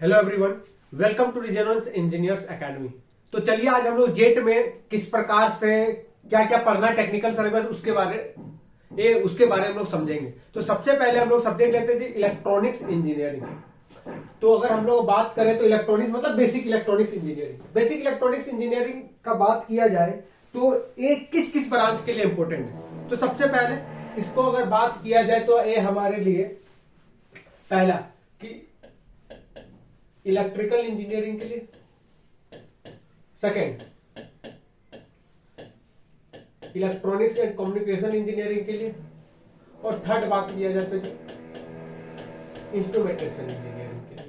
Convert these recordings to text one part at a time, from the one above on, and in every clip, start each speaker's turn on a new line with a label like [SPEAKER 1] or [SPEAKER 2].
[SPEAKER 1] Hello everyone, welcome to regionals engineers academy. तो चलिए आज हम लोग जेट में किस प्रकार से क्या क्या पढ़ना है, टेक्निकल सिलेबस उसके बारे में हम लोग समझेंगे। तो सबसे पहले हम लोग सब्जेक्ट लेते हैं इलेक्ट्रॉनिक्स इंजीनियरिंग। तो अगर हम लोग बात करें तो इलेक्ट्रॉनिक्स मतलब basic electronics engineering. Basic electronics engineering का बात किया जाए तो ये किस किस ब्रांच के लिए इंपॉर्टेंट है। तो सबसे पहले इसको अगर बात किया जाए तो ये हमारे लिए पहला कि इलेक्ट्रिकल इंजीनियरिंग के लिए, second electronics and communication engineering के लिए, और थर्ड बात किया जाए तो इंस्ट्रूमेंटेशन इंजीनियरिंग के लिए।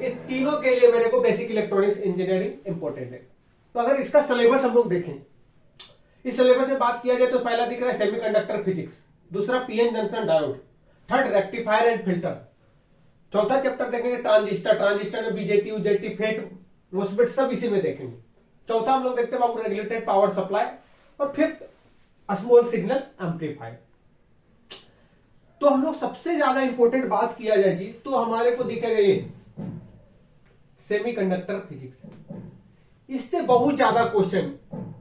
[SPEAKER 1] ये तीनों के लिए मेरे को बेसिक इलेक्ट्रॉनिक्स इंजीनियरिंग इंपॉर्टेंट है। तो अगर इसका सिलेबस हम लोग देखें, इस सिलेबस में बात किया जाए तो पहला दिख रहा है सेमीकंडक्टर फिजिक्स, दूसरा PN junction diode, third rectifier and filter, चौथा चैप्टर देखेंगे ट्रांजिस्टर। ट्रांजिस्टर में बीजेटी, यूजेटी, फेट, मोस्फेट सब इसी में देखेंगे। चौथा हम लोग देखते हैं बाबू रेगुलेटेड पावर सप्लाई, और फिफ्थ स्मॉल सिग्नल एम्पलीफायर। तो हम लोग सबसे ज्यादा इंपॉर्टेंट बात किया जाए जी तो हमारे को दिखेगा ये सेमीकंडक्टर फिजिक्स। इससे बहुत ज्यादा question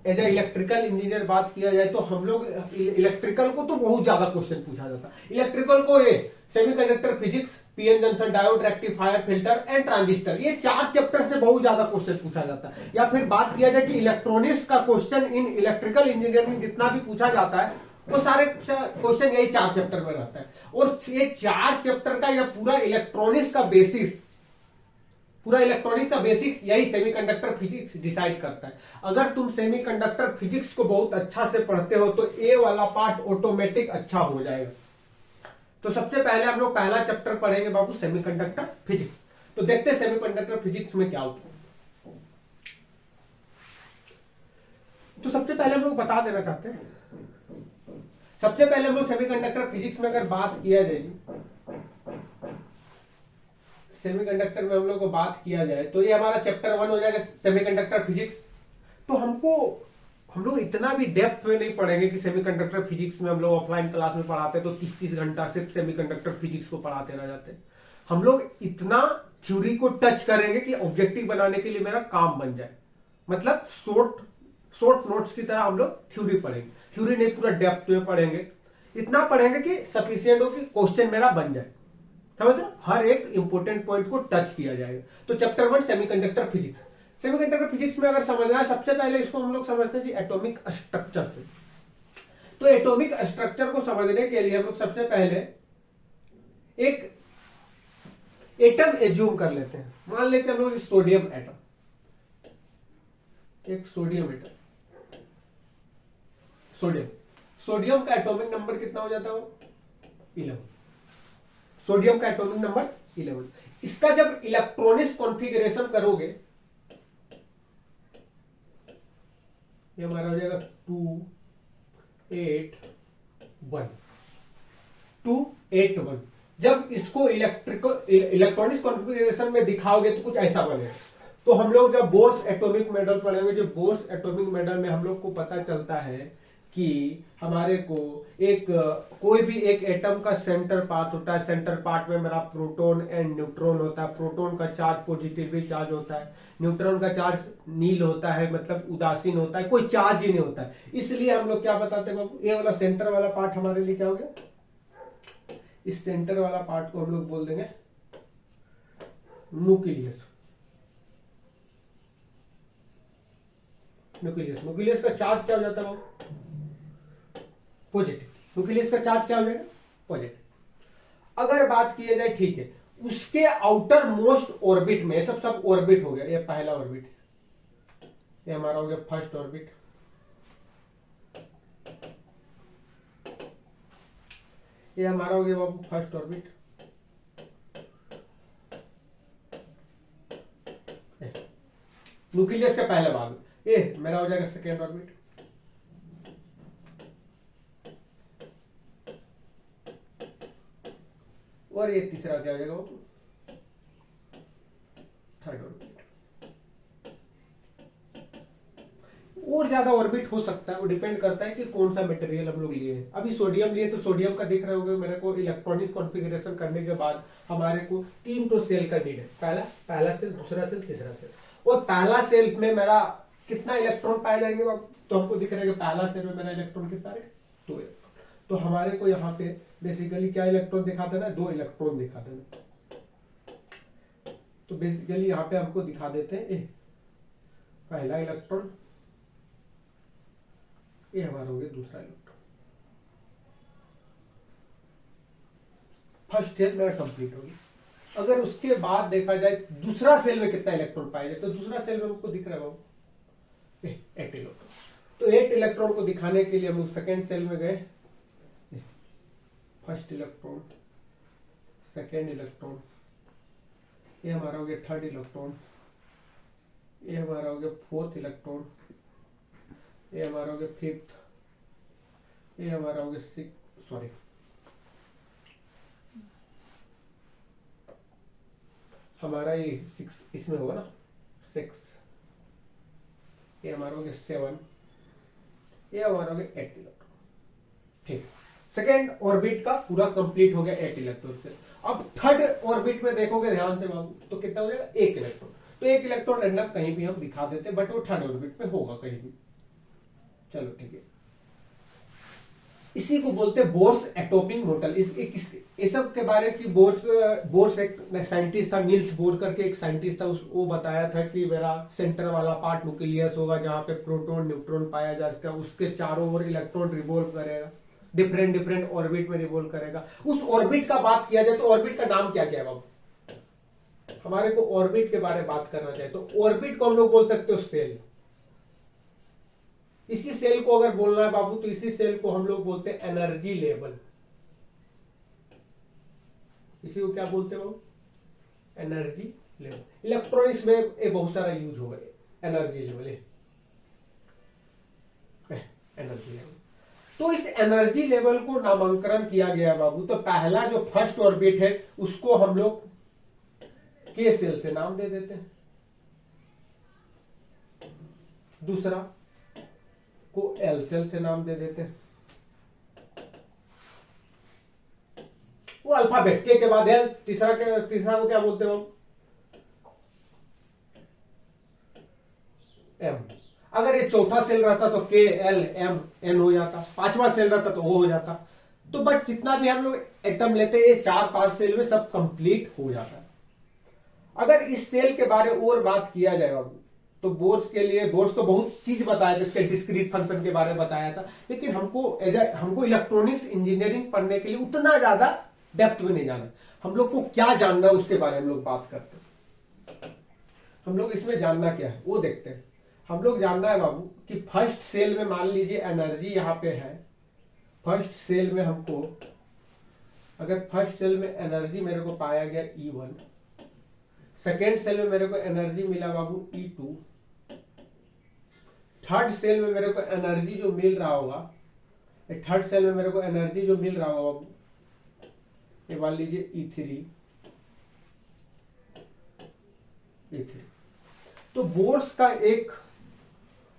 [SPEAKER 1] as a electrical engineer बात किया जाए तो हम लोग इलेक्ट्रिकल को तो बहुत ज्यादा क्वेश्चन पूछा जाता है। इलेक्ट्रिकल को ये semiconductor physics, PN junction diode, rectifier, filter and transistor, ये चार चैप्टर से बहुत ज्यादा क्वेश्चन पूछा जाता है। या फिर बात किया जाए कि इलेक्ट्रॉनिक्स का क्वेश्चन इन इलेक्ट्रिकल इंजीनियरिंग जितना भी पूछा जाता है वो सारे क्वेश्चन यही चार चैप्टर में रहता है। और ये चार चैप्टर का या पूरा इलेक्ट्रॉनिक्स का बेसिक्स यही सेमीकंडक्टर फिजिक्स डिसाइड करता है। अगर तुम सेमीकंडक्टर फिजिक्स को बहुत अच्छा से पढ़ते हो तो ए वाला पार्ट ऑटोमेटिक अच्छा हो जाएगा। तो सबसे पहले हम लोग पहला चैप्टर पढ़ेंगे बाबू सेमीकंडक्टर फिजिक्स। तो देखते हैं सेमीकंडक्टर फिजिक्स में क्या होता है। तो सबसे पहले हम लोग बता देना चाहते हैं, सबसे पहले हम लोग सेमीकंडक्टर फिजिक्स में अगर बात किया जाए, सेमीकंडक्टर में हम लोग को बात किया जाए तो ये हमारा चैप्टर 1 हो जाएगा सेमीकंडक्टर फिजिक्स। तो हम लोग इतना भी डेप्थ में नहीं पढ़ेंगे कि सेमीकंडक्टर फिजिक्स में हम लोग ऑफलाइन क्लास में पढ़ाते तो 30-30 घंटा सिर्फ सेमीकंडक्टर फिजिक्स को पढ़ाते रह जाते। हम लोग इतना थ्योरी को टच करेंगे कि ऑब्जेक्टिव बनाने के लिए मेरा काम बन जाए। मतलब शॉर्ट नोट्स की तरह हम लोग थ्योरी पढ़ेंगे, थ्योरी नहीं पूरा डेप्थ में पढ़ेंगे। इतना पढ़ेंगे कि सफिशियंट हो कि क्वेश्चन मेरा बन जाए। समझ रहे, हर एक इंपॉर्टेंट पॉइंट को टच किया जाएगा। तो chapter 1 semiconductor physics. Semiconductor physics में अगर समझना है, सबसे पहले इसको हम लोग समझते हैं एटॉमिक स्ट्रक्चर से। तो एटॉमिक स्ट्रक्चर को समझने के लिए हम लोग सबसे पहले एक एटम एज्यूम कर लेते हैं। मान लेते हैं हम लोग सोडियम एटम, एक सोडियम एटम, सोडियम का एटॉमिक नंबर कितना हो जाता है? 11। सोडियम का एटॉमिक नंबर 11। इसका जब इलेक्ट्रॉनिक्स कॉन्फ़िगरेशन करोगे, ये हमारा हो जाएगा 281। जब इसको इलेक्ट्रॉनिक्स कॉन्फ़िगरेशन में दिखाओगे तो कुछ ऐसा बनेगा। तो हम लोग जब बोर्स एटॉमिक मॉडल पढ़ेंगे, जो बोर्स एटॉमिक मॉडल में हम लोग को पता चलता है कि हमारे को कोई भी एक एटम का सेंटर पार्ट होता है। सेंटर पार्ट में मेरा प्रोटॉन एंड न्यूट्रॉन होता है। प्रोटॉन का चार्ज पॉजिटिवली चार्ज होता है, न्यूट्रॉन का चार्ज नील होता है, मतलब उदासीन होता है, कोई चार्ज ही नहीं होता है। इसलिए हम लोग क्या बताते हैं बाबू, ये वाला सेंटर वाला पार्ट हमारे लिए क्या हो गया? इस सेंटर वाला पार्ट को हम लोग बोल देंगे न्यूक्लियस। न्यूक्लियस का चार्ज क्या हो जाता है बाबू? पॉजिटिव। न्यूक्लियस का चार्ज क्या हो जाएगा? पॉजिटिव। अगर बात की जाए, ठीक है, उसके आउटर मोस्ट ऑर्बिट में, सब ऑर्बिट हो गया। ये पहला ऑर्बिट, ये हमारा हो गया फर्स्ट ऑर्बिट, ये हमारा हो गया बाबू फर्स्ट ऑर्बिट। न्यूक्लियस का पहला भाग, ये मेरा हो जाएगा सेकेंड ऑर्बिट। और ये तीसरा क्या हो जाएगा? Third orbit. और ज्यादा ऑर्बिट हो सकता है, वो डिपेंड करता है कि कौन सा मटेरियल हम लोग लिए हैं। अभी सोडियम लिए तो सोडियम का देख रहे होंगे मेरे को इलेक्ट्रॉनिक्स कॉन्फ़िगरेशन करने के बाद हमारे को 3 तो सेल का नीड है, पहला सेल, दूसरा सेल, तीसरा सेल। और पहला सेल में मेरा कितना इलेक्ट्रॉन पाए जाएंगे, तो हमको दिख रहा है कि पहला सेल में मेरा इलेक्ट्रॉन कितना है, 2 इलेक्ट्रॉन। तो हमारे को यहाँ पे बेसिकली क्या इलेक्ट्रॉन दिखा देना, 2 इलेक्ट्रॉन दिखा देना। तो बेसिकली यहाँ पे हमको दिखा देते हैं पहला इलेक्ट्रॉन, ये हमारा हो गया दूसरा इलेक्ट्रॉन। फर्स्ट सेल मेरा कंप्लीट हो गया। अगर उसके बाद देखा जाए दूसरा सेल में कितना इलेक्ट्रॉन पाया जाए, तो दूसरा सेल में हमको दिख रहा है 8 इलेक्ट्रॉन। तो 8 इलेक्ट्रॉन को दिखाने के लिए हम सेकेंड सेल में गए, फर्स्ट इलेक्ट्रॉन, सेकेंड इलेक्ट्रॉन, ये हमारा हो गया थर्ड इलेक्ट्रॉन, ये हमारा हो गया फोर्थ इलेक्ट्रॉन, ये हमारा हो गया फिफ्थ, ये हमारा हो गया सिक्स, सॉरी हमारा ये 6 इसमें होगा ना 6, ये हमारा हो गया 7, ये हमारा हो गया 8 इलेक्ट्रॉन। ठीक, सेकेंड ऑर्बिट का पूरा कंप्लीट हो गया 8 इलेक्ट्रॉन से। अब थर्ड ऑर्बिट में देखोगे ध्यान से बाबू, तो कितना हो जाएगा 1 इलेक्ट्रॉन। तो 1 इलेक्ट्रॉन रैंडम कहीं भी हम दिखा देते, बट वो थर्ड ऑर्बिट में होगा कहीं भी। चलो ठीक है, इसी को बोलते हैं बोर्स एटॉमिक मॉडल। इस सब के बारे की बोर्स एक साइंटिस्ट था, नील्स बोर करके एक साइंटिस्ट था, वो बताया था कि मेरा सेंटर वाला पार्ट न्यूक्लियस होगा जहां पे प्रोटॉन न्यूट्रॉन पाया जा सके, उसके चारों ओर इलेक्ट्रॉन रिवॉल्व करेगा, डिफरेंट डिफरेंट ऑर्बिट में रिवॉल्व करेगा। उस ऑर्बिट का बात किया जाए तो ऑर्बिट का नाम क्या क्या है बाबू, हमारे को ऑर्बिट के बारे में बात करना चाहिए तो ऑर्बिट को हम लोग बोल सकते हो सेल। इसी सेल को अगर बोलना है बाबू, तो इसी सेल को हम लोग बोलते हैं एनर्जी लेवल। इसी को क्या बोलते हैं बाबू, एनर्जी लेवल। इलेक्ट्रॉनिक्स में ये बहुत सारा यूज होगा, एनर्जी लेवल, एनर्जी लेवल। तो इस एनर्जी लेवल को नामांकन किया गया बाबू। तो पहला जो फर्स्ट ऑर्बिट है उसको हम लोग के सेल से नाम दे देते हैं, दूसरा को एल सेल से नाम दे देते हैं, वो अल्फाबेट के बाद एल, तीसरा को क्या बोलते हैं हम, एम। अगर ये चौथा सेल रहता तो के एल एम एन हो जाता, पांचवा सेल रहता तो ओ हो जाता। तो बट जितना भी हम लोग एटम लेते हैं, ये 4-5 सेल में सब कंप्लीट हो जाता है। अगर इस सेल के बारे में और बात किया जाए बाबू, तो बोर्स के लिए, बोर्स तो बहुत चीज बताया था, इसके डिस्क्रीट फंक्शन के बारे में बताया था, लेकिन हमको इलेक्ट्रॉनिक्स इंजीनियरिंग पढ़ने के लिए उतना ज्यादा डेप्थ में नहीं जाना। हम लोग को क्या जानना है उसके बारे में हम लोग बात करते हैं। हम लोग इसमें जानना क्या है वो देखते हैं। हम लोग जानना है बाबू कि फर्स्ट सेल में मान लीजिए एनर्जी यहां पे है, फर्स्ट सेल में हमको, अगर फर्स्ट सेल में एनर्जी मेरे को पाया गया E1, सेकेंड सेल में मेरे को एनर्जी मिला बाबू E2, थर्ड सेल में मेरे को एनर्जी जो मिल रहा होगा, थर्ड सेल में मेरे को एनर्जी जो मिल रहा होगा बाबू, ये मान लीजिए E3। तो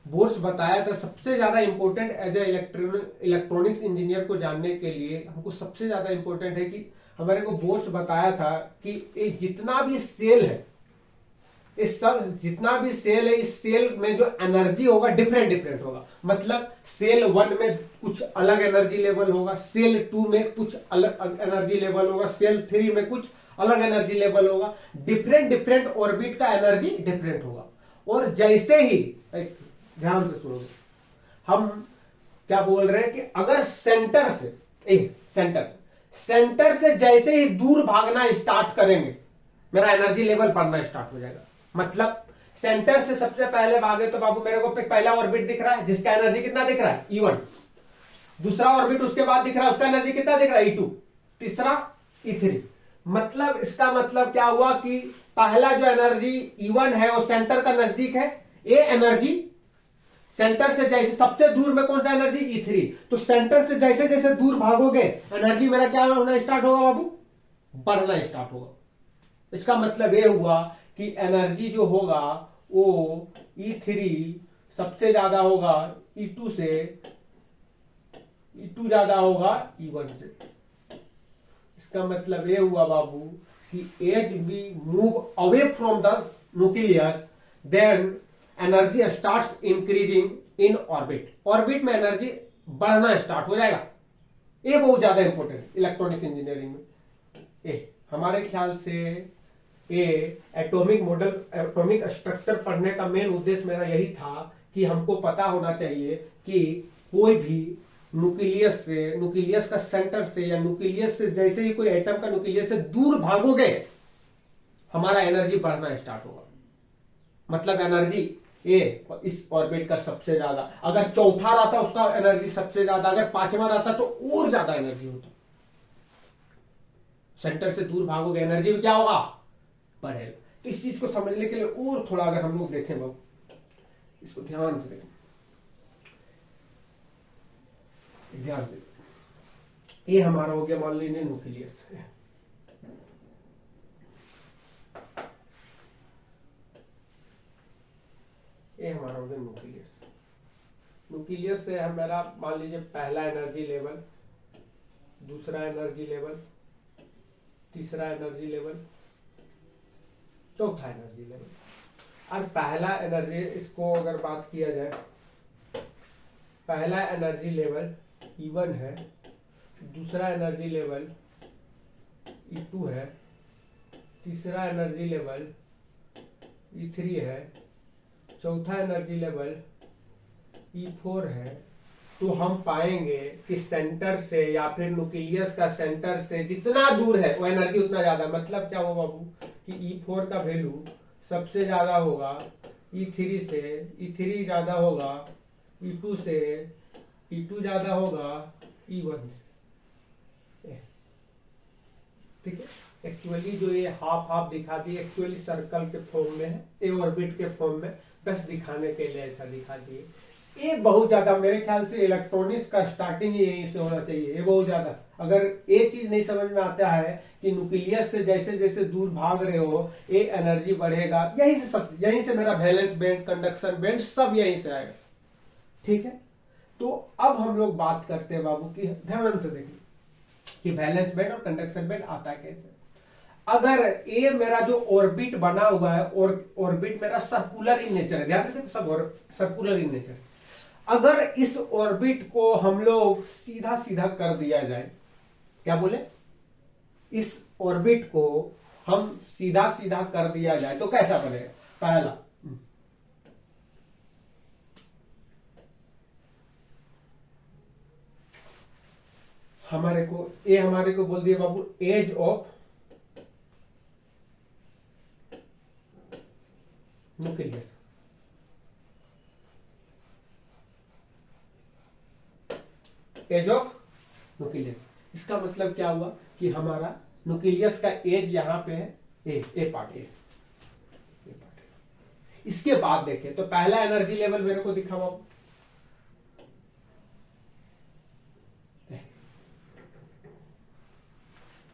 [SPEAKER 1] बोर्स बताया था सबसे ज्यादा important as a electronics engineer को जानने के लिए हमको सबसे ज्यादा इंपॉर्टेंट है कि हमारे को बोर्स बताया था कि ये जितना भी सेल है, इस सब जितना भी सेल है, इस सेल में जो एनर्जी होगा डिफरेंट होगा। मतलब सेल 1 में कुछ अलग एनर्जी लेवल होगा, सेल 2 में कुछ अलग एनर्जी लेवल होगा, सेल 3 में कुछ अलग एनर्जी लेवल होगा। डिफरेंट ऑर्बिट का एनर्जी डिफरेंट होगा। और जैसे ही, ध्यान से सुनो, हम क्या बोल रहे हैं कि अगर सेंटर से जैसे ही दूर भागना स्टार्ट करेंगे, मेरा एनर्जी लेवल बढ़ना स्टार्ट हो जाएगा। मतलब सेंटर से सबसे पहले भागे तो बाबू मेरे को पहला ऑर्बिट दिख रहा है जिसका एनर्जी कितना दिख रहा है E1, दूसरा ऑर्बिट उसके बाद दिख रहा है उसका एनर्जी कितना दिख रहा है E2, तीसरा E3। मतलब इसका मतलब क्या हुआ कि पहला जो एनर्जी E1 है वो सेंटर का नजदीक है, ये एनर्जी सेंटर से जैसे सबसे दूर में कौन सा एनर्जी E3। तो सेंटर से जैसे जैसे दूर भागोगे एनर्जी मेरा क्या होना स्टार्ट होगा बाबू, बढ़ना स्टार्ट होगा। इसका मतलब ये हुआ कि एनर्जी जो होगा वो E3 सबसे ज्यादा होगा E2 से, E2 ज्यादा होगा E1 से। इसका मतलब ये हुआ बाबू कि as we move away from the nucleus then energy starts increasing in orbit. Orbit में एनर्जी बढ़ना स्टार्ट हो जाएगा। ये बहुत ज्यादा इंपॉर्टेंट इलेक्ट्रॉनिक्स इंजीनियरिंग में। हमारे ख्याल से ये एटॉमिक मॉडल, एटॉमिक स्ट्रक्चर पढ़ने का मेन उद्देश्य मेरा यही था कि हमको पता होना चाहिए कि कोई भी न्यूक्लियस से, न्यूक्लियस का सेंटर से या न्यूक्लियस से जैसे ही कोई एटम का न्यूक्लियस से दूर भागोगे हमारा एनर्जी बढ़ना स्टार्ट होगा। मतलब एनर्जी ए इस ऑर्बिट का सबसे ज्यादा, अगर चौथा रहता उसका एनर्जी सबसे ज्यादा, अगर पांचवा रहता तो और ज्यादा एनर्जी होता। सेंटर से दूर भागोगे एनर्जी में क्या होगा, बढ़ेगा। तो इस चीज को समझने के लिए और थोड़ा अगर हम लोग देखें बाबू, इसको ध्यान से देखें, ध्यान से। ये हमारा हो गया मान लीजिए न्यूक्लियस। ये हमारा हो गया न्यूक्लियस। न्यूक्लियस से हमारा मान लीजिए पहला एनर्जी लेवल, दूसरा एनर्जी लेवल, तीसरा एनर्जी लेवल, चौथा एनर्जी लेवल। और पहला एनर्जी, इसको अगर बात किया जाए, पहला एनर्जी लेवल E1 है, दूसरा एनर्जी लेवल E2 है, तीसरा एनर्जी लेवल E3 है, चौथा एनर्जी लेवल E4 है। तो हम पाएंगे कि सेंटर से या फिर न्यूक्लियस का सेंटर से जितना दूर है वो एनर्जी उतना ज्यादा। मतलब क्या होगा बाबू कि E4 का वैल्यू सबसे ज्यादा होगा E3 से, E3 ज्यादा होगा E2 से, E2 ज्यादा होगा E1 से। ठीक है। एक्चुअली जो ये हाफ हाफ दिखाती है एक्चुअली सर्कल के फॉर्म में है, ए ऑर्बिट के फॉर्म में, बस दिखाने के लिए ऐसा दिखाती है। ये बहुत ज्यादा मेरे ख्याल से इलेक्ट्रॉनिक्स का स्टार्टिंग ही यहीं से होना चाहिए। ये बहुत ज्यादा, अगर ये चीज नहीं समझ में आता है कि न्यूक्लियस से जैसे जैसे दूर भाग रहे हो ये एनर्जी बढ़ेगा, यहीं से सब, यहीं से मेरा वैलेंस बैंड, कंडक्शन बैंड सब यहीं से आएगा। ठीक है। तो अब हम लोग बात करते हैं बाबू की, ध्यान से देखिए कि वैलेंस बैंड और कंडक्शन बैंड आता है कैसे। अगर ये मेरा जो ऑर्बिट बना हुआ है और ऑर्बिट मेरा सर्कुलर इन नेचर है, ध्यान से देखो सब सर्कुलर इन नेचर है। अगर इस ऑर्बिट को हम लोग सीधा सीधा कर दिया जाए, क्या बोले, इस ऑर्बिट को हम सीधा सीधा कर दिया जाए तो कैसा बनेगा। पहला, हमारे को बोल दिया बाबू edge of nucleus. Edge of nucleus, इसका मतलब क्या हुआ कि हमारा न्यूक्लियस का एज यहां पे है, ए पार्ट, ए पार्ट। इसके बाद देखें तो पहला एनर्जी लेवल मेरे को दिखा हुआ,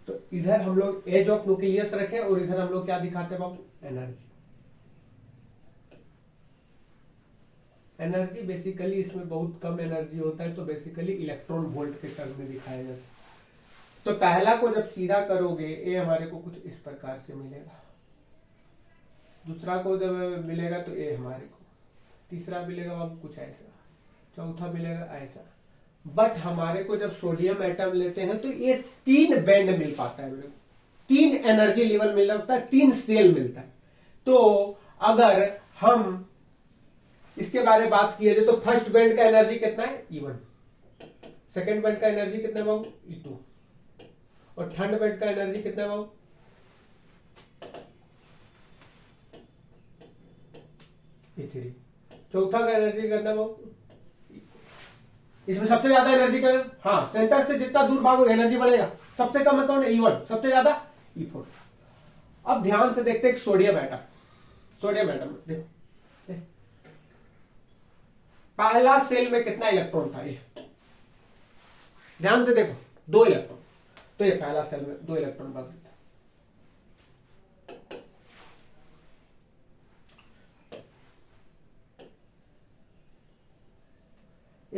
[SPEAKER 1] तो इधर हम लोग एज ऑफ न्यूक्लियस रखे और इधर हम लोग क्या दिखाते हैं बाबू, एनर्जी। एनर्जी बेसिकली इसमें बहुत कम एनर्जी होता है, तो बेसिकली इलेक्ट्रॉन वोल्ट के टर्म में दिखाया जाता है। तो पहला को जब सीधा करोगे ये हमारे को कुछ इस प्रकार से मिलेगा, दूसरा को जब मिलेगा तो ये हमारे को, तीसरा मिलेगा अब कुछ ऐसा, चौथा मिलेगा ऐसा। बट हमारे को जब सोडियम एटम लेते हैं तो ये 3 बैंड मिल पाता है, 3 एनर्जी लेवल मिल पाता है, 3 सेल मिलता है। तो अगर हम इसके बारे में बात किया जाए तो फर्स्ट बैंड का एनर्जी कितना है, E1, सेकेंड बैंड का एनर्जी कितना है बाबू, E2, और थर्ड बैंड का एनर्जी कितना है बाबू, E3, चौथा का एनर्जी कितना है बाबू। इसमें सबसे ज्यादा एनर्जी का, हाँ, सेंटर से जितना दूर भागोगे एनर्जी बढ़ेगा। सबसे कम है कौन, E1, सबसे ज्यादा E4। अब ध्यान से देखते हैं सोडियम एटम, सोडियम एटम देखो, पहला सेल में कितना इलेक्ट्रॉन था, ये ध्यान से देखो, 2 इलेक्ट्रॉन। तो ये पहला सेल में 2 इलेक्ट्रॉन बन देता।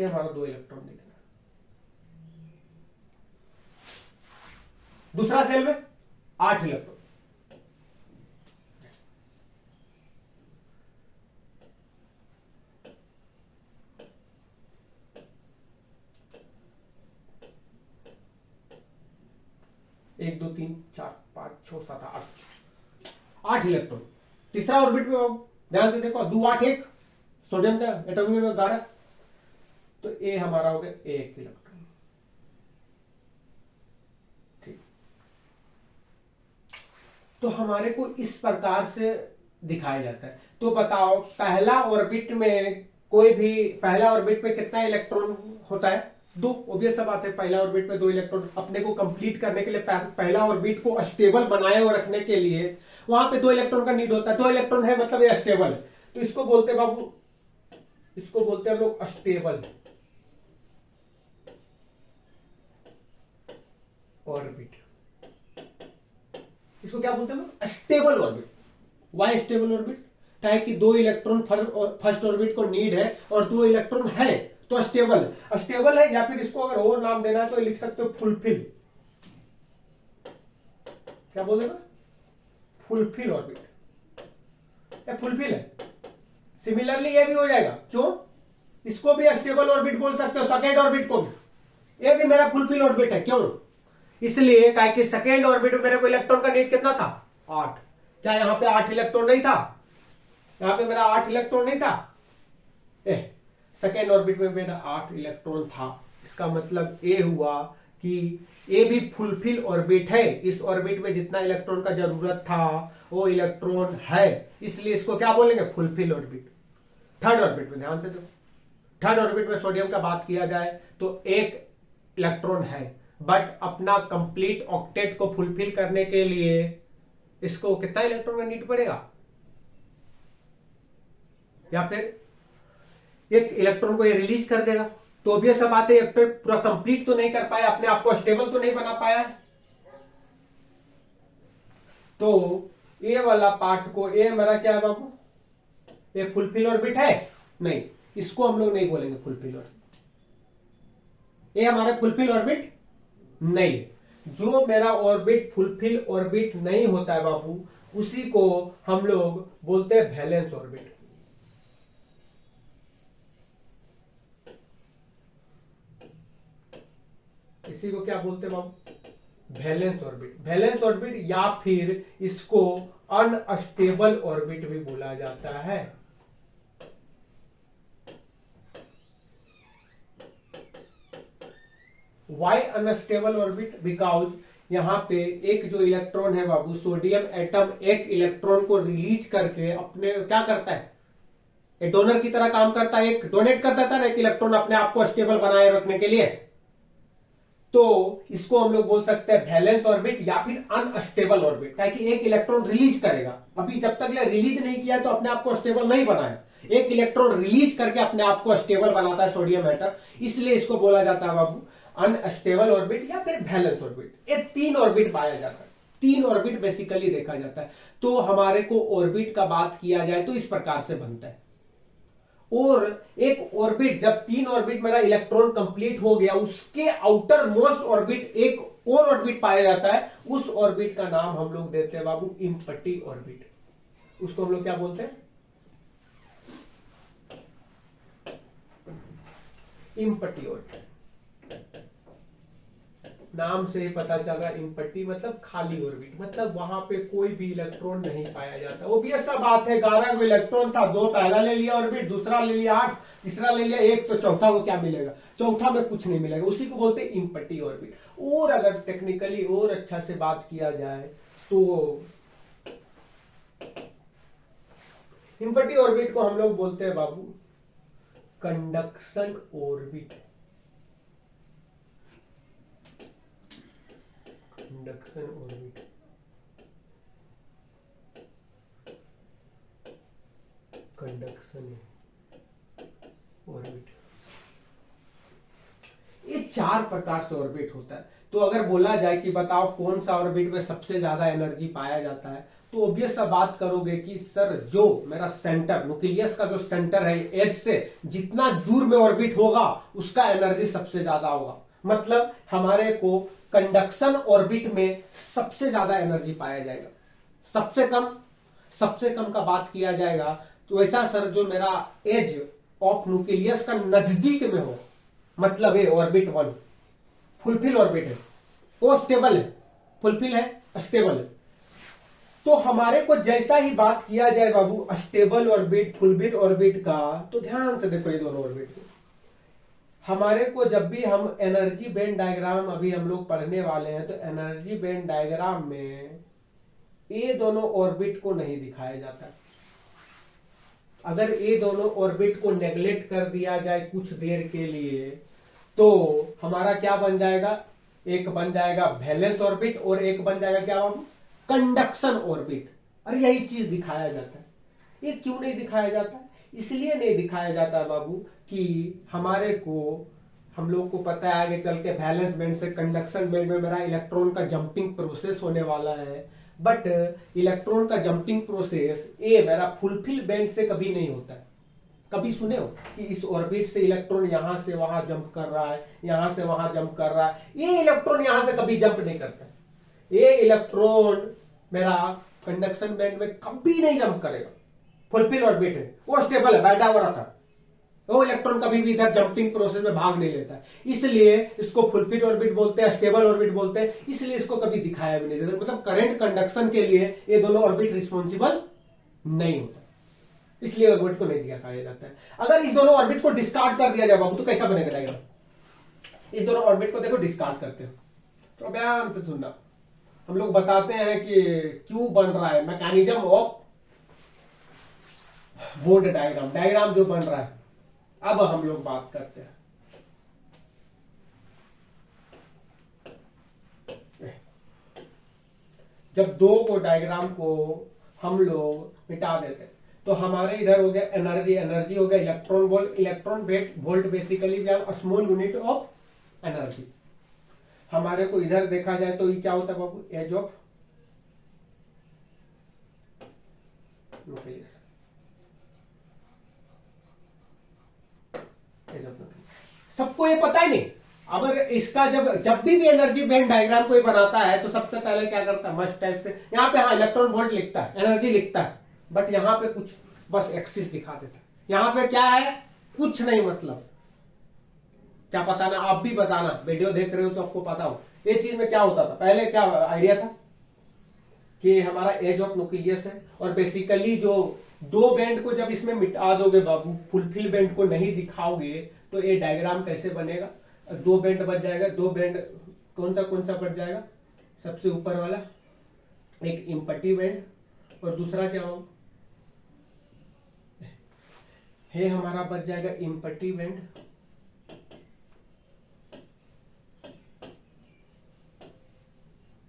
[SPEAKER 1] ये हमारा 2 इलेक्ट्रॉन दे देगा। दूसरा सेल में 8 इलेक्ट्रॉन, एक दो तीन चार पांच छह सात आठ इलेक्ट्रॉन। तीसरा ऑर्बिट में ध्यान से देखो, 2 8 1 सोडियम का एटॉमिक नंबर 11, तो ए हमारा हो गया 1 इलेक्ट्रॉन। ठीक, तो हमारे को इस प्रकार से दिखाया जाता है। तो बताओ पहला ऑर्बिट में कोई भी, पहला ऑर्बिट में कितना इलेक्ट्रॉन होता है? 2। ऑब्वियस सा बात है, पहला ऑर्बिट में 2 इलेक्ट्रॉन। अपने को कंप्लीट करने के लिए, पहला ऑर्बिट को स्टेबल बनाए हुए रखने के लिए वहां पे 2 इलेक्ट्रॉन का नीड होता है। 2 इलेक्ट्रॉन है मतलब ये स्टेबल है, तो इसको बोलते हैं बाबू, इसको बोलते हैं हम लोग स्टेबल ऑर्बिट। इसको क्या बोलते हैं? Stable orbit. Why stable orbit? क्या है कि 2 इलेक्ट्रॉन फर्स्ट ऑर्बिट को नीड है और 2 इलेक्ट्रॉन है तो स्टेबल है। या फिर इसको अगर और नाम देना है तो लिख सकते हो फुलफिल। क्या बोलेगा? फुलफिल ऑर्बिट, या फुलफिल है। सिमिलरली ये भी हो जाएगा, क्यों? इसको भी स्टेबल ऑर्बिट बोल सकते हो, सेकेंड ऑर्बिट को भी। ये भी मेरा फुलफिल ऑर्बिट है, क्यों? इसलिए क्या कि सेकेंड ऑर्बिट में मेरे को इलेक्ट्रॉन का नीड कितना था? 8। क्या यहां पे 8 इलेक्ट्रॉन नहीं था? यहां पे मेरा 8 इलेक्ट्रॉन नहीं था? सेकेंड ऑर्बिट में मेरा 8 इलेक्ट्रॉन था। इसका मतलब ये हुआ कि ये भी फुलफिल ऑर्बिट है। इस ऑर्बिट में जितना इलेक्ट्रॉन का जरूरत था वो इलेक्ट्रॉन है, इसलिए इसको क्या बोलेंगे? Fulfil orbit. थर्ड ऑर्बिट में ध्यान से दो, थर्ड ऑर्बिट में सोडियम का बात किया जाए तो 1 इलेक्ट्रॉन है, बट अपना कंप्लीट ऑक्टेट को फुलफिल करने के लिए इसको कितना इलेक्ट्रॉन का नीड पड़ेगा? या फिर 1 इलेक्ट्रॉन को ये रिलीज कर देगा, तो भी सब बात है, पूरा कंप्लीट तो नहीं कर पाया, अपने आप को स्टेबल तो नहीं बना पाया। तो ये वाला पार्ट को, ये मेरा क्या है बाबू? ये फुलफिल ऑर्बिट है? नहीं, इसको हम लोग नहीं बोलेंगे फुलफिल ऑर्बिट। ये हमारा फुलफिल ऑर्बिट नहीं। जो मेरा ऑर्बिट फुलफिल ऑर्बिट नहीं होता है बाबू, उसी को हम लोग बोलते हैं वैलेंस ऑर्बिट। इसी को क्या बोलते हैं बाबू? Valence orbit. वैलेंस ऑर्बिट या फिर इसको अनस्टेबल ऑर्बिट भी बोला जाता है। Y unstable orbit? बिकॉज यहां पे एक जो इलेक्ट्रॉन है बाबू, सोडियम एटम 1 इलेक्ट्रॉन को रिलीज करके अपने क्या करता है? एक डोनर की तरह काम करता है, एक डोनेट कर देता है ना एक इलेक्ट्रॉन अपने आप को स्टेबल बनाए रखने के लिए। तो इसको हम लोग बोल सकते हैं वैलेंस ऑर्बिट या फिर अनस्टेबल ऑर्बिट, ताकि 1 इलेक्ट्रॉन रिलीज करेगा। अभी जब तक रिलीज नहीं किया तो अपने आप को स्टेबल नहीं बनाया। 1 इलेक्ट्रॉन रिलीज करके अपने आप को स्टेबल बनाता है सोडियम एटम, इसलिए इसको बोला जाता है बाबू अनस्टेबल ऑर्बिट या फिर वैलेंस ऑर्बिट। ये 3 ऑर्बिट पाया जाता है, 3 ऑर्बिट बेसिकली देखा जाता है। तो हमारे को ऑर्बिट का बात किया जाए तो इस प्रकार से बनता है। और एक ऑर्बिट, जब 3 ऑर्बिट मेरा इलेक्ट्रॉन कंप्लीट हो गया, उसके आउटर मोस्ट ऑर्बिट एक और ऑर्बिट पाया जाता है। उस ऑर्बिट का नाम हम लोग देते हैं बाबू इम्पटी ऑर्बिट। उसको हम लोग क्या बोलते हैं? Empty orbit. नाम से ही पता चला, इम्पटी मतलब खाली ऑर्बिट, मतलब वहां पे कोई भी इलेक्ट्रॉन नहीं पाया जाता। वो भी ऐसा बात है, 11 इलेक्ट्रॉन था, 2 पहला ले लिया ऑर्बिट, दूसरा ले लिया 8, तीसरा ले लिया 1, तो चौथा को क्या मिलेगा? चौथा में कुछ नहीं मिलेगा। उसी को बोलते हैं इम्पटी ऑर्बिट। और अगर टेक्निकली और अच्छा से बात किया जाए तो इम्पटी ऑर्बिट को हम लोग बोलते हैं बाबू conduction orbit. Conduction orbit, conduction orbit, ये 4 प्रकार से ऑर्बिट होता है। तो अगर बोला जाए कि बताओ कौन सा ऑर्बिट में सबसे ज्यादा एनर्जी पाया जाता है, तो ऑब्वियस सा बात करोगे कि सर जो मेरा सेंटर, न्यूक्लियस का जो सेंटर है एज से जितना दूर में ऑर्बिट होगा उसका एनर्जी सबसे ज्यादा होगा। मतलब हमारे को कंडक्शन ऑर्बिट में सबसे ज्यादा एनर्जी पाया जाएगा। सबसे कम का बात किया जाएगा तो ऐसा सर जो मेरा एज ऑफ न्यूक्लियस का नजदीक में हो, मतलब है ऑर्बिट 1 फुलफिल ऑर्बिट है, वो स्टेबल है, फुलफिल है, स्टेबल है। तो हमारे को जैसा ही बात किया जाए बाबू स्टेबल ऑर्बिट फुलफिल ऑर्बिट का, तो ध्यान से देखो ये दोनों ऑर्बिट को। हमारे को जब भी हम एनर्जी बैंड डायग्राम अभी हम लोग पढ़ने वाले हैं, तो एनर्जी बैंड डायग्राम में ये दोनों ऑर्बिट को नहीं दिखाया जाता। अगर ये दोनों ऑर्बिट को नेग्लेक्ट कर दिया जाए कुछ देर के लिए, तो हमारा क्या बन जाएगा, एक बन जाएगा वैलेंस ऑर्बिट और एक बन जाएगा क्या बाबू, कंडक्शन ऑर्बिट। और यही चीज दिखाया जाता है। ये क्यों नहीं दिखाया जाता? इसलिए नहीं दिखाया जाता बाबू कि हमारे को, हम लोग को पता है आगे चल के वैलेंस बैंड से कंडक्शन बैंड में मेरा इलेक्ट्रॉन का जंपिंग प्रोसेस होने वाला है। बट इलेक्ट्रॉन का जंपिंग प्रोसेस ये मेरा फुलफिल बैंड से कभी नहीं होता है। कभी सुने हो कि इस ऑर्बिट से इलेक्ट्रॉन यहां से वहां जंप कर रहा है, यहां से वहां जंप कर रहा है? ये इलेक्ट्रॉन यहां से कभी जंप नहीं करता। ये इलेक्ट्रॉन मेरा कंडक्शन बैंड में कभी नहीं जंप करेगा। फुलफिल ऑर्बिट है, वो स्टेबल है, बैठा हुआ रहता है। वो इलेक्ट्रॉन कभी भी इधर जंपिंग प्रोसेस में भाग नहीं लेता है। इसलिए इसको फुलफिल ऑर्बिट बोलते हैं, स्टेबल ऑर्बिट बोलते हैं। इसलिए इसको कभी दिखाया भी नहीं जाता। मतलब करंट कंडक्शन के लिए ये दोनों ऑर्बिट रिस्पॉन्सिबल नहीं होता, इसलिए ऑर्बिट को नहीं दिखाया जाता है। अगर इस दोनों ऑर्बिट को डिस्कार्ड कर दिया जाए बाबू तो कैसा बनेगा डायग्राम? इस दोनों ऑर्बिट को देखो डिस्कार्ड करते हो तो ध्यान से सुनना। हम लोग बताते हैं कि क्यों बन रहा है, मैकेनिज्म ऑफ बोर्ड डायग्राम जो बन रहा है। अब हम लोग बात करते हैं। जब दो को डायग्राम को हम लोग मिटा देते हैं तो हमारे इधर हो गया एनर्जी हो गया electron volt basically small unit of energy. हमारे को इधर देखा जाए तो ये क्या होता है बाबू, एज ऑफ न्यूक्लियस। सबको ये पता ही नहीं। अगर इसका जब भी एनर्जी बैंड डायग्राम कोई बनाता है तो सबसे पहले क्या करता है, मस्ट टाइप से यहाँ पे हाँ इलेक्ट्रॉन वोल्ट लिखता है, एनर्जी लिखता है, बट यहाँ पे कुछ बस एक्सिस दिखा देता है। यहाँ पे क्या है, कुछ नहीं। मतलब क्या पता ना, आप भी बताना, वीडियो देख रहे हो तो आपको पता हो ये चीज में क्या होता था। पहले क्या आइडिया था कि हमारा एज ऑफ न्यूक्लियस है और बेसिकली जो दो बैंड को जब इसमें मिटा दोगे बाबू, फुलफिल बैंड को नहीं दिखाओगे, तो ये डायग्राम कैसे बनेगा? दो बैंड बच जाएगा। दो बैंड कौन सा बच जाएगा? सबसे ऊपर वाला एक इम्पटी बैंड और दूसरा क्या हो है हमारा बच जाएगा इम्पटी बैंड।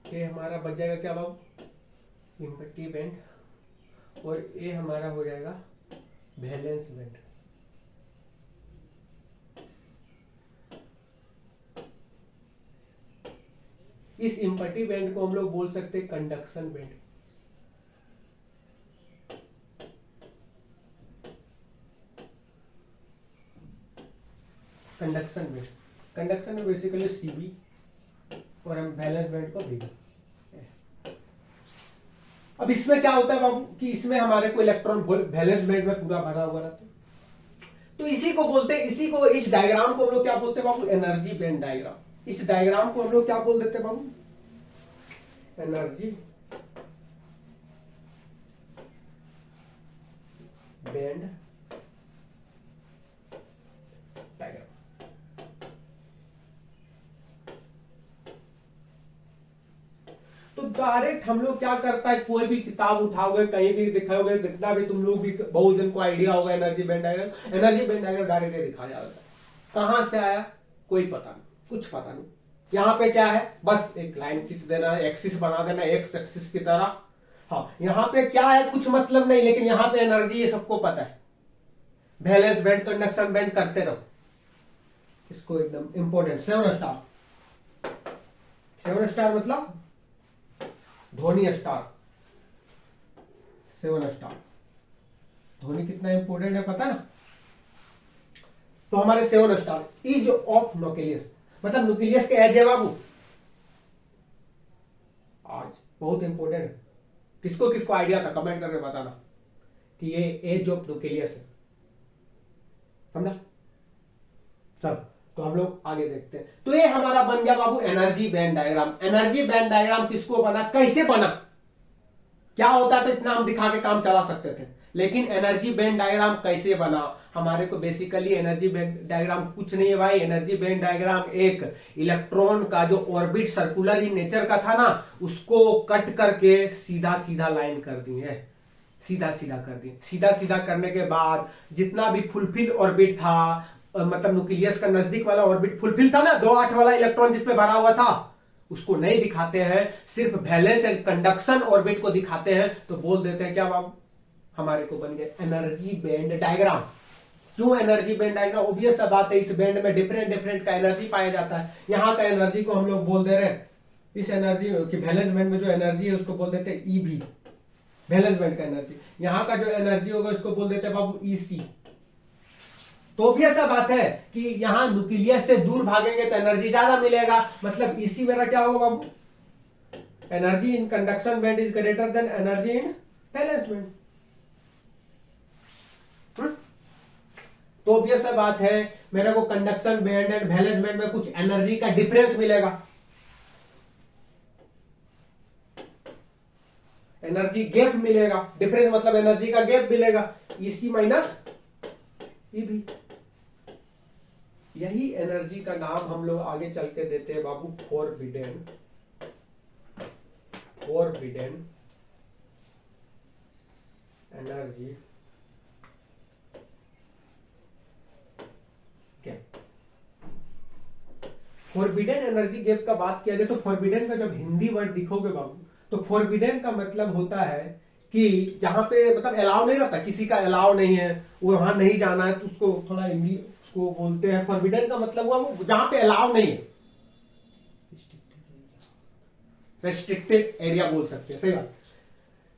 [SPEAKER 1] ये हमारा बच जाएगा क्या बाबू, इम्पटी बैंड। और ये हमारा हो जाएगा वैलेंस बैंड। इस इम्पटी बैंड को हम लोग बोल सकते हैं कंडक्शन बैंड। कंडक्शन में बेसिकली सीबी और हम वैलेंस बैंड को भी। अब इसमें क्या होता है बाबू कि इसमें हमारे को इलेक्ट्रॉन वैलेंस बैंड में पूरा भरा हुआ रहता है। तो इसी को बोलते हैं, इस डायग्राम को हम लोग क्या बोलते हैं बाबू, एनर्जी बैंड डायग्राम। इस डायग्राम को हम लोग क्या बोल देते हैं बाबू, एनर्जी बैंड डायग्राम। तो डायरेक्ट हम लोग क्या करता है, कोई भी किताब उठाओगे, कहीं भी दिखाओगे, जितना भी तुम लोग भी बहुत जन को आइडिया होगा एनर्जी बैंड डायग्राम डायरेक्ट दिखाया जाता है। कहां से आया कोई पता नहीं, कुछ पता नहीं। यहाँ पे क्या है, बस एक लाइन खींच देना है, एक्सिस बना देना एक्स एक्सिस की तरह। हाँ, यहाँ पे क्या है कुछ मतलब नहीं, लेकिन यहाँ पे एनर्जी ये सबको पता है। वैलेंस बैंड कंडक्शन बैंड करते रहो, इसको एकदम इंपॉर्टेंट। 7 स्टार मतलब ध्वनि स्टार। 7 स्टार। ध्वनि कितना इंपोर्टेंट है पता ना। तो हमारे 7 स्टार इज ऑफ न्यूक्लियस, मतलब न्यूक्लियस के एज है बाबू। आज बहुत इंपोर्टेंट है, किसको किसको आइडिया था कमेंट करके बताना कि ये एज ऑफ न्यूक्लियस है, समझा। चल तो हम लोग आगे देखते हैं। तो ये हमारा बन गया बाबू energy band diagram. Energy band diagram किसको बना, कैसे बना, क्या होता तो इतना हम दिखा के काम चला सकते थे, लेकिन एनर्जी बैंड डायग्राम कैसे बना हमारे को। बेसिकली एनर्जी बैंड डायग्राम कुछ नहीं है भाई। एनर्जी बैंड डायग्राम एक इलेक्ट्रॉन का जो ऑर्बिट सर्कुलर इन नेचर का था ना, उसको कट करके सीधा सीधा लाइन कर दिए, सीधा सीधा कर दिए। सीधा सीधा करने के बाद जितना भी फुलफिल ऑर्बिट था, मतलब न्यूक्लियस का नजदीक वाला ऑर्बिट फुलफिल था ना, 2-8 वाला इलेक्ट्रॉन जिसमें भरा हुआ था, उसको नहीं दिखाते हैं, सिर्फ वैलेंस एंड कंडक्शन ऑर्बिट को दिखाते हैं। तो बोल देते हैं क्या बाबू, हमारे को बन गया एनर्जी बैंड डायग्राम। क्यों एनर्जी बैंड डायग्राम, ऑब्वियस सा बात है, इस बैंड में डिफरेंट डिफरेंट का एनर्जी पाया जाता है। यहां का एनर्जी को हम लोग बोल दे रहे हैं, इस एनर्जी की वैलेंस बैंड में जो एनर्जी है उसको बोल देते हैं ईबी, वैलेंस बैंड का एनर्जी। यहां का जो एनर्जी होगा उसको बोल देते हैं बाबू ईसी। तो ऑब्वियस सा बात है कि यहां न्यूक्लियस से दूर भागेंगे तो एनर्जी ज्यादा मिलेगा, मतलब ईसी मेरा क्या होगा बाबू, energy in conduction band is greater than energy in valence band. तो ऑब्वियस सा बात है मेरे को conduction band and valence band में कुछ एनर्जी का डिफरेंस मिलेगा, एनर्जी गैप मिलेगा। डिफरेंस मतलब एनर्जी का गैप मिलेगा, ईसी माइनस ईबी। यही एनर्जी का नाम हम लोग आगे चल के देते हैं बाबू forbidden, forbidden energy gap. Forbidden energy gap का बात किया जाए तो फोरबिडेन का जब हिंदी वर्ड दिखोगे बाबू, तो फोरबिडेन का मतलब होता है कि जहां पे मतलब अलाउ नहीं रहता, किसी का अलाउ नहीं है, वो वहां नहीं जाना है, तो उसको थोड़ा इंग्लिश उसको बोलते हैं। फोरबिडेन का मतलब हुआ वो जहां पे अलाउ नहीं है, रेस्ट्रिक्टेड एरिया बोल सकते हैं, सही बात।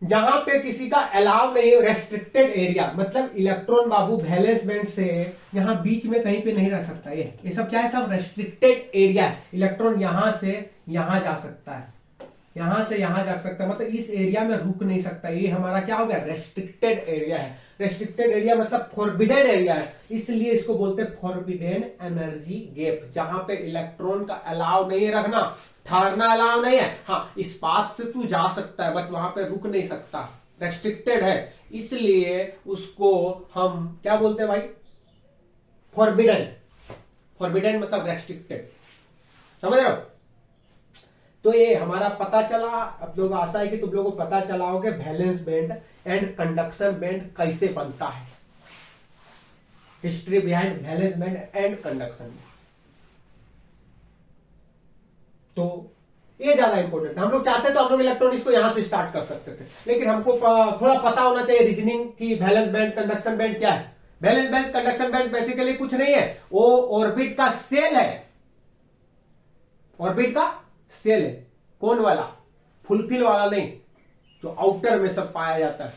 [SPEAKER 1] जहां पे किसी का अलाउ नहीं है, रेस्ट्रिक्टेड एरिया, मतलब इलेक्ट्रॉन बाबू वैलेंस बैंड से यहां बीच में कहीं पे नहीं रह सकता। ये सब क्या है, सब रेस्ट्रिक्टेड एरिया है। इलेक्ट्रॉन यहां से यहां जा सकता है, यहां से यहां जा सकता है, मतलब इस एरिया में रुक नहीं सकता। ये हमारा क्या हो गया, रेस्ट्रिक्टेड एरिया है। रेस्ट्रिक्टेड एरिया मतलब फॉरबिडेन एरिया है, इसलिए इसको बोलते हैं फॉरबिडेन एनर्जी गैप। जहां पे इलेक्ट्रॉन का अलाउ नहीं रखना, ठहरना अलाउ नहीं है, हाँ इस पाथ से तू जा सकता है बट वहां पे रुक नहीं सकता, रेस्ट्रिक्टेड है, इसलिए उसको हम क्या बोलते हैं भाई, फॉरबिडेन। फॉरबिडेन मतलब रेस्ट्रिक्टेड, समझ रहे हो। तो ये हमारा पता चला, अब लोग आशा है कि तुम लोगों को पता चला होगा valence band and conduction band कैसे बनता है, history behind valence band and conduction band. तो ये ज्यादा इंपॉर्टेंट है। हम लोग चाहते तो हम लोग इलेक्ट्रॉनिक्स को यहां से स्टार्ट कर सकते थे, लेकिन हमको थोड़ा पता होना चाहिए रीजनिंग की वैलेंस बैंड कंडक्शन बैंड क्या है। Valence band conduction band basically कुछ नहीं है, वो ऑर्बिट का सेल है, ऑर्बिट का सेल है। कौन वाला, फुलफिल वाला नहीं, जो आउटर में सब पाया जाता है,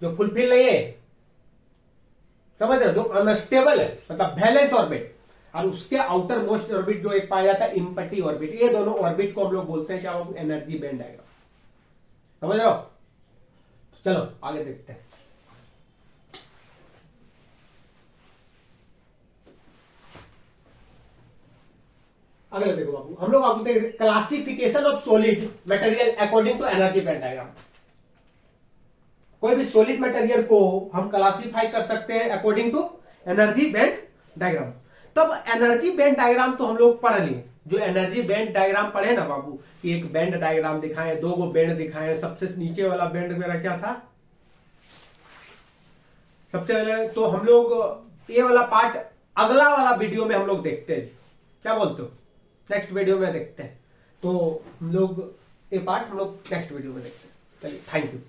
[SPEAKER 1] जो फुलफिल नहीं है, समझ रहे हो, जो अनस्टेबल है, मतलब वैलेंस ऑर्बिट, और उसके आउटर मोस्ट ऑर्बिट जो एक पाया जाता है इम्पटी ऑर्बिट। ये दोनों ऑर्बिट को हम लोग बोलते हैं क्या, एनर्जी बैंड डायग्राम, समझ रहे हो। तो चलो आगे देखते हैं। अगले देखो बाबू, हम लोग आप classification of solid material according to energy band diagram. कोई भी सॉलिड मटेरियल को हम क्लासिफाई कर सकते हैं according to energy band diagram. तब एनर्जी बैंड डायग्राम तो हम लोग पढ़ लिए, जो एनर्जी बैंड डायग्राम पढ़े ना बाबू, कि एक बैंड डायग्राम दिखाए, 2 गो बैंड दिखाए। सबसे नीचे वाला बैंड मेरा क्या था, सबसे पहले तो हम लोग ये वाला पार्ट अगला वाला वीडियो में हम लोग देखते हैं, क्या बोलते हो, नेक्स्ट वीडियो में देखते हैं। तो हम लोग ये पार्ट हम लोग नेक्स्ट वीडियो में देखते हैं। चलिए, थैंक यू।